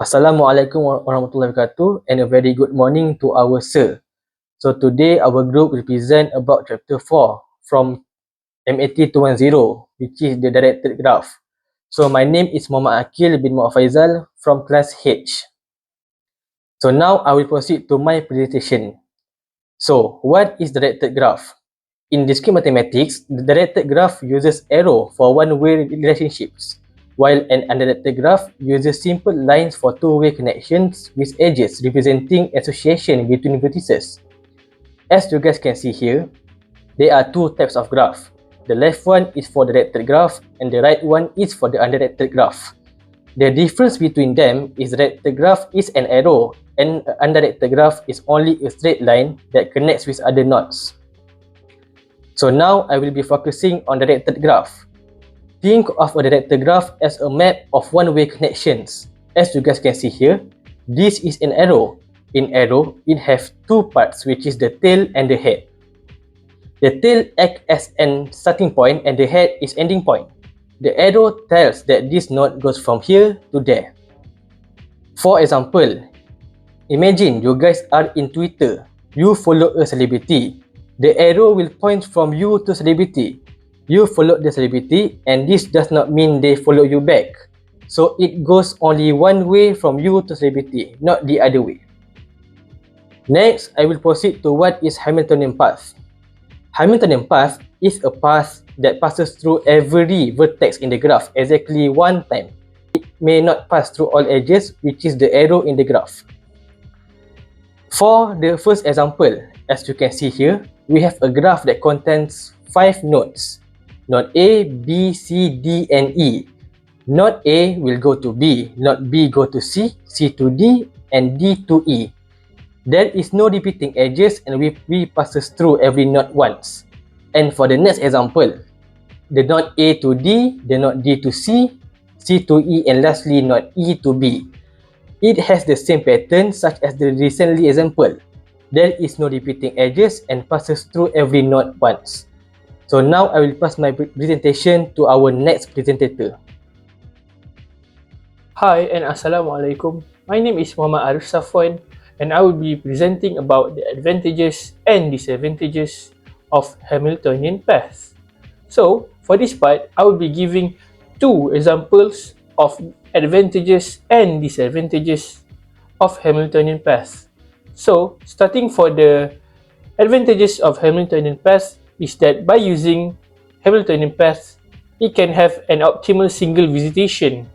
Assalamualaikum warahmatullahi wabarakatuh and a very good morning to our sir. So today our group will present about chapter 4 from MAT 210, which is the directed graph. So my name is Muhammad Akil bin Muhammad Faizal from class H. So now I will proceed to my presentation. So what is directed graph? In discrete mathematics, the directed graph uses arrow for one-way relationships, while an undirected graph uses simple lines for two-way connections with edges representing association between vertices. As you guys can see here, there are two types of graph. The left one is for the directed graph and the right one is for the undirected graph. The difference between them is directed graph is an arrow and undirected graph is only a straight line that connects with other nodes. So now I will be focusing on the directed graph. Think of a directed graph as a map of one-way connections. As you guys can see here, this is an arrow. In arrow, it has two parts, which is the tail and the head. The tail acts as an starting point and the head is ending point. The arrow tells that this node goes from here to there. For example, imagine you guys are in Twitter. You follow a celebrity. The arrow will point from you to celebrity. You follow the celebrity and this does not mean they follow you back. So it goes only one way from you to celebrity, not the other way. Next, I will proceed to what is Hamiltonian path. Hamiltonian path is a path that passes through every vertex in the graph exactly one time. It may not pass through all edges, which is the arrow in the graph. For the first example, as you can see here, we have a graph that contains 5 nodes. Node A, B, C, D, and E. Node A will go to B, node B go to C, C to D, and D to E. There is no repeating edges and we passes through every node once. And for the next example, the node A to D, the node D to C, C to E, and lastly node E to B. It has the same pattern such as the recently example. There is no repeating edges and passes through every node once. So now I will pass my presentation to our next presenter. Hi and Assalamualaikum. My name is Muhammad Arif Safwan and I will be presenting about the advantages and disadvantages of Hamiltonian path. So for this part, I will be giving two examples of advantages and disadvantages of Hamiltonian path. So starting for the advantages of Hamiltonian path is that by using Hamiltonian path, it can have an optimal single visitation.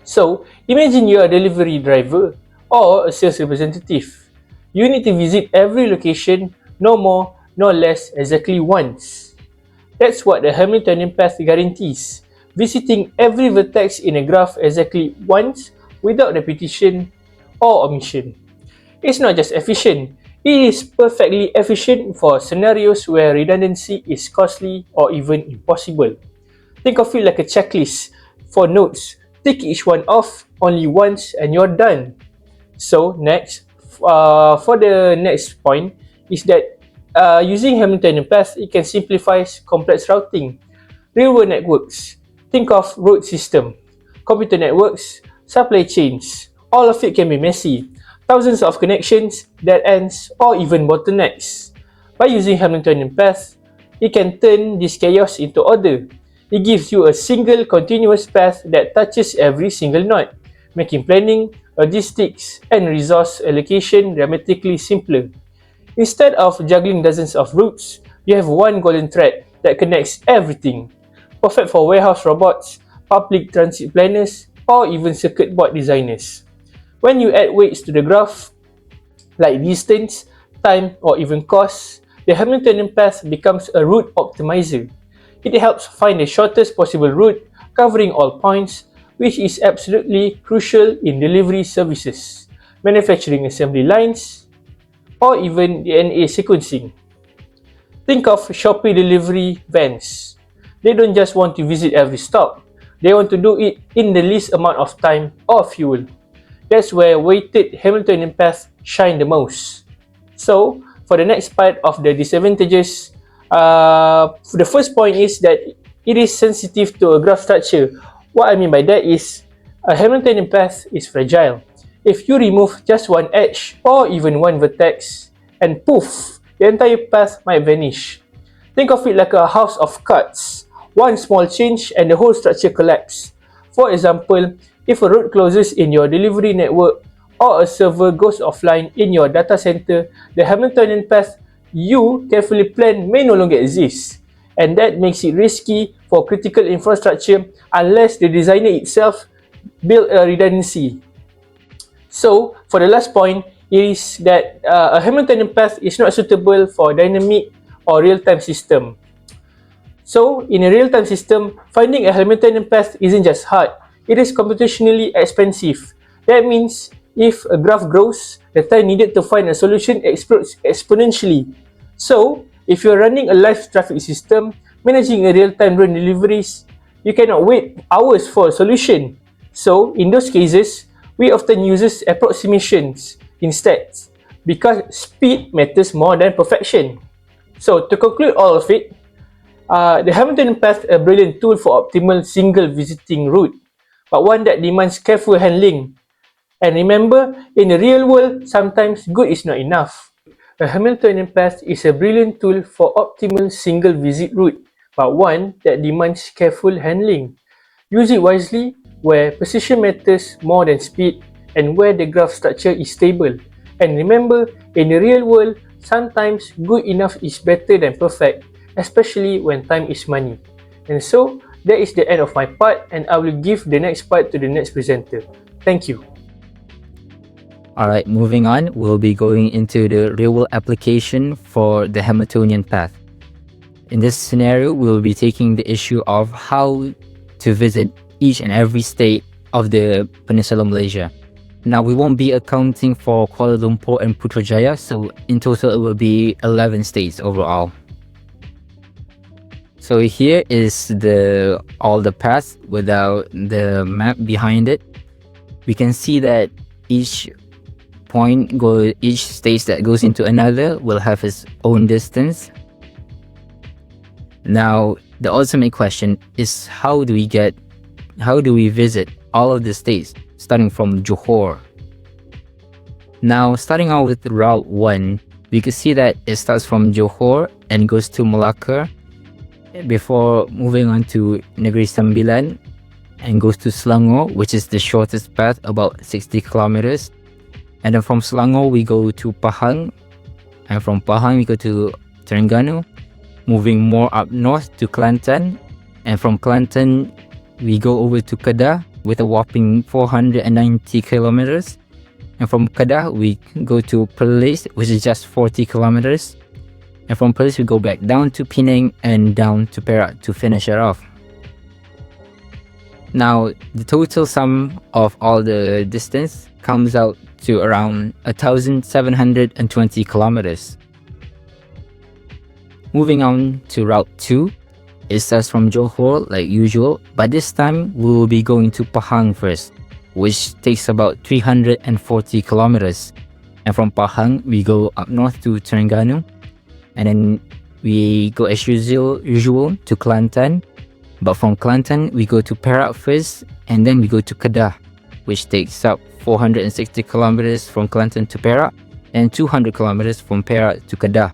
So imagine you are a delivery driver or a sales representative. You need to visit every location no more, no less exactly once. That's what the Hamiltonian path guarantees, visiting every vertex in a graph exactly once without repetition or omission. It's not just efficient, it is perfectly efficient for scenarios where redundancy is costly or even impossible. Think of it like a checklist for nodes. Tick each one off only once and you're done. So next, for the next point is that using Hamiltonian path, it can simplify complex routing. Real-world networks, think of road system, computer networks, supply chains, all of it can be messy. Thousands of connections, dead ends, or even bottlenecks. By using Hamiltonian path, it can turn this chaos into order. It gives you a single continuous path that touches every single node, making planning, logistics, and resource allocation dramatically simpler. Instead of juggling dozens of routes, you have one golden thread that connects everything. Perfect for warehouse robots, public transit planners, or even circuit board designers. When you add weights to the graph, like distance, time, or even cost, the Hamiltonian path becomes a route optimizer. It helps find the shortest possible route, covering all points, which is absolutely crucial in delivery services, manufacturing assembly lines, or even DNA sequencing. Think of Shopee delivery vans. They don't just want to visit every stop, they want to do it in the least amount of time or fuel. That's where weighted Hamiltonian paths shine the most. So, for the next part of the disadvantages, the first point is that it is sensitive to a graph structure. What I mean by that is, A Hamiltonian path is fragile. If you remove just one edge or even one vertex, and poof, the entire path might vanish. Think of it like a house of cards. One small change and the whole structure collapses. For example, if a road closes in your delivery network or a server goes offline in your data center, the Hamiltonian path you carefully planned may no longer exist. And that makes it risky for critical infrastructure unless the designer itself built a redundancy. So, for the last point, is that a Hamiltonian path is not suitable for dynamic or real-time system. So, in a real-time system, finding a Hamiltonian path isn't just hard, it is computationally expensive. That means if a graph grows, the time needed to find a solution explodes exponentially. So, if you're running a live traffic system, managing a real-time drone deliveries, you cannot wait hours for a solution. So, in those cases, we often use approximations instead because speed matters more than perfection. So, to conclude all of it, the Hamiltonian path is a brilliant tool for optimal single visiting route, but one that demands careful handling. And remember, in the real world, sometimes good is not enough. A Hamiltonian path is a brilliant tool for optimal single visit route, but one that demands careful handling. Use it wisely where precision matters more than speed and where the graph structure is stable. And remember, in the real world, sometimes good enough is better than perfect, especially when time is money. And so, that is the end of my part, and I will give the next part to the next presenter. Thank you. Alright, moving on, we'll be going into the real-world application for the Hamiltonian path. In this scenario, we'll be taking the issue of how to visit each and every state of the Peninsula Malaysia. Now, we won't be accounting for Kuala Lumpur and Putrajaya, so in total it will be 11 states overall. So here is all the paths without the map behind it. We can see that each state that goes into another will have its own distance. Now, the ultimate question is how do we visit all of the states starting from Johor? Now, starting out with Route 1, we can see that it starts from Johor and goes to Malacca before moving on to Negeri Sembilan and goes to Selangor, which is the shortest path, about 60 kilometers. And then from Selangor, we go to Pahang. And from Pahang, we go to Terengganu, moving more up north to Kelantan. And from Kelantan, we go over to Kedah with a whopping 490 kilometers. And from Kedah, we go to Perlis, which is just 40 kilometers. And from Perlis, we go back down to Penang and down to Perak to finish it off. Now, the total sum of all the distance comes out to around 1,720 kilometers. Moving on to Route 2, it starts from Johor like usual, but this time we will be going to Pahang first, which takes about 340 kilometers. And from Pahang, we go up north to Terengganu, and then we go as usual to Kelantan. But from Kelantan, we go to Perak first, and then we go to Kedah, which takes up 460 kilometers from Kelantan to Perak, and 200 kilometers from Perak to Kedah.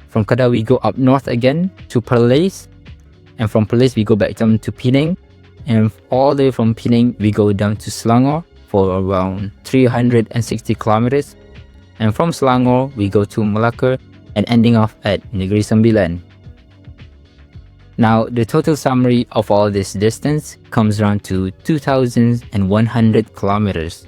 From Kedah, we go up north again to Perlis, and from Perlis, we go back down to Penang, and all the way from Penang, we go down to Selangor for around 360 kilometers, and from Selangor, we go to Malacca, and ending off at Negeri Sembilan. Now, the total summary of all this distance comes around to 2,100 kilometers.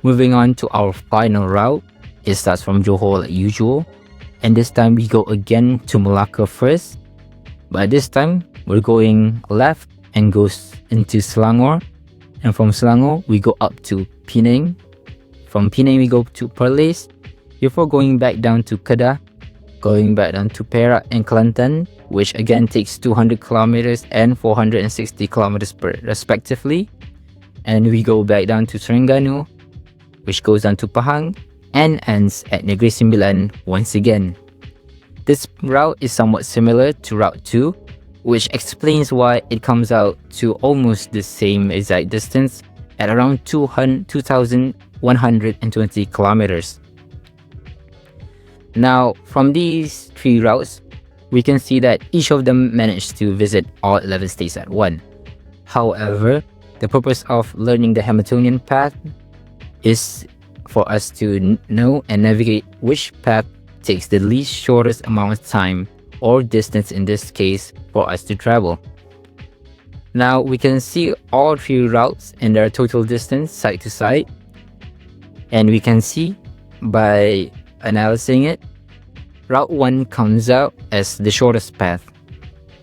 Moving on to our final route, it starts from Johor like usual, and this time we go again to Malacca first, but this time we're going left and goes into Selangor, and from Selangor we go up to Penang. From Penang we go to Perlis, before going back down to Kedah, going back down to Perak and Kelantan, which again takes 200 kilometers and 460 kilometers respectively. And we go back down to Terengganu, which goes down to Pahang and ends at Negeri Sembilan once again. This route is somewhat similar to Route 2, which explains why it comes out to almost the same exact distance at around 2,120 kilometers. Now, from these 3 routes, we can see that each of them managed to visit all 11 states at once. However, the purpose of learning the Hamiltonian path is for us to know and navigate which path takes the least shortest amount of time, or distance in this case, for us to travel. Now we can see all 3 routes and their total distance side to side, and we can see by analyzing it, Route 1 comes out as the shortest path,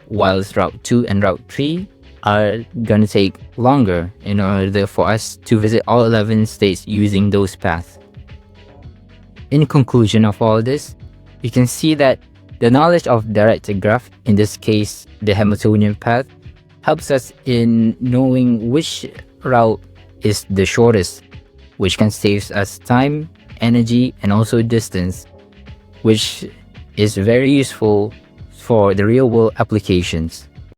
whilst Route 2 and Route 3 are gonna take longer in order for us to visit all 11 states using those paths. In conclusion of all this, you can see that the knowledge of directed graph, in this case the Hamiltonian path, helps us in knowing which route is the shortest, which can save us time, energy, and also distance, which is very useful for the real world applications.